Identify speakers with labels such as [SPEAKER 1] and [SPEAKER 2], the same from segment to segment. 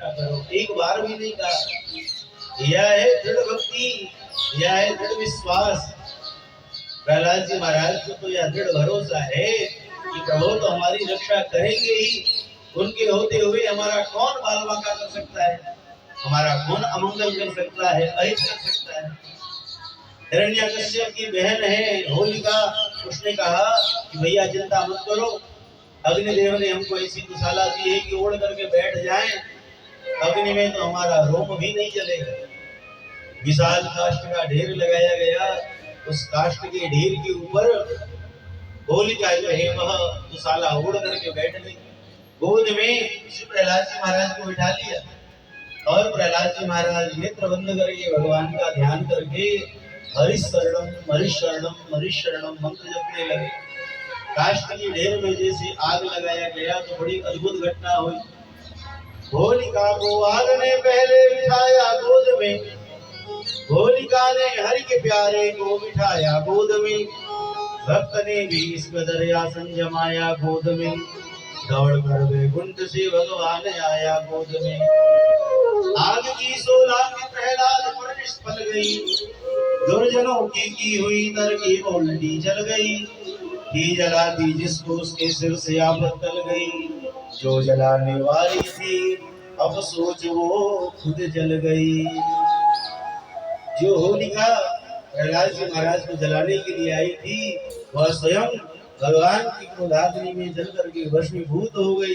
[SPEAKER 1] क्या करो, एक बार भी नहीं कहा। यह है दृढ़ भक्ति, यह है दृढ़ विश्वास। प्रहलाद जी महाराज को तो यह दृढ़ भरोसा है कि प्रभु तो हमारी रक्षा करेंगे ही, उनके होते हुए हमारा कौन बाल बांका कर सकता है, हमारा कौन अमंगल कर सकता है, अहित कर सकता है। हिरण्यकश्यप की बहन है होलिका, उसने कहा कि भैया चिंता मत करो, अग्निदेव ने हमको ऐसी दुशाला दी है कि ओढ़ करके बैठ जाएं, अग्नि में तो हमारा रोम भी नहीं जलेगा। विशाल काष्ठ का ढेर लगाया गया, उस काष्ठ के ढेर के ऊपर होलिका जो है वह दुशाला ओढ़ करके बैठ गई। गोद में श्री प्रहलाद जी महाराज को बिठा लिया और प्रहलाद जी महाराज नेत्र बंद करके भगवान का ध्यान करके हरिशरणम हरिशरणम हरिशरणम मंत्र जपने लगे। काष्ठ की ढेर में जैसे आग लगाया गया तो बड़ी अद्भुत घटना हुई। होलिका को आग ने पहले बिठाया गोद में, होलिका ने हरि के प्यारे को बिठाया गोद में, भक्त ने भी इस कदर आसन जमाया गोद में, दौड़ कर वैकुंठ से भगवान आया गोद में। आग की शोला में प्रहलाद पर निष्फल गई, दुर्जनों की हुई नर की उल्टी जल गई, घी जलाती जिसको उसके सिर से आफत टल गई, जो जलाने वाली थी अब सोच वो खुद जल गई। जो होलिका प्रहलाद जी महाराज को जलाने के लिए आई थी वह स्वयं भगवान की क्रोधाग्नि में जल करके भस्मीभूत हो गई।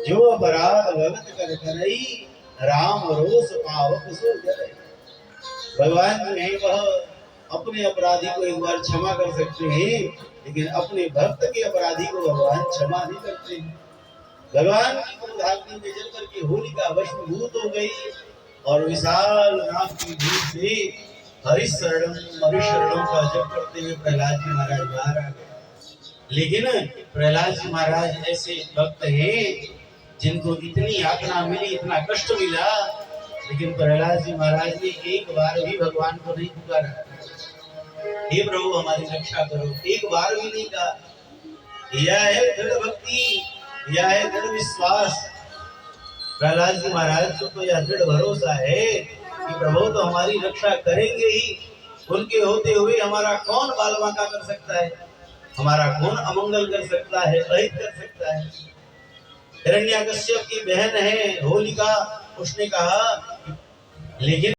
[SPEAKER 1] जो अपराध भगत कर करई, राम रोष पावक सो जले। भगवान जो है वह अपने अपराधी को एक बार क्षमा कर सकते हैं, लेकिन अपने भक्त के अपराधी को भगवान क्षमा नहीं करते। भगवान की क्रोधाग्नि में जल करके होलिका भस्मीभूत हो गई और विशाल नाम की धूप से हरिशरणम हरिशरणम का जप करते हुए प्रहलाद जी महाराज बाहर आ गए। लेकिन प्रहलाद जी महाराज ऐसे भक्त हैं जिनको इतनी यातना मिली, इतना कष्ट मिला, लेकिन प्रहलाद जी महाराज ने एक बार भी भगवान को नहीं पुकारा, हे प्रभु हमारी रक्षा करो, एक बार भी नहीं कहा। यह है दृढ़ भक्ति, यह है दृढ़ विश्वास। प्रहलाद जी महाराज को तो यह दृढ़ भरोसा है कि प्रभु तो हमारी रक्षा करेंगे ही, उनके होते हुए हमारा कौन बाल बांका कर सकता है, हमारा कौन अमंगल कर सकता है, अहित कर सकता है। हिरण्यकश्यप की बहन है होलिका, उसने कहा लेकिन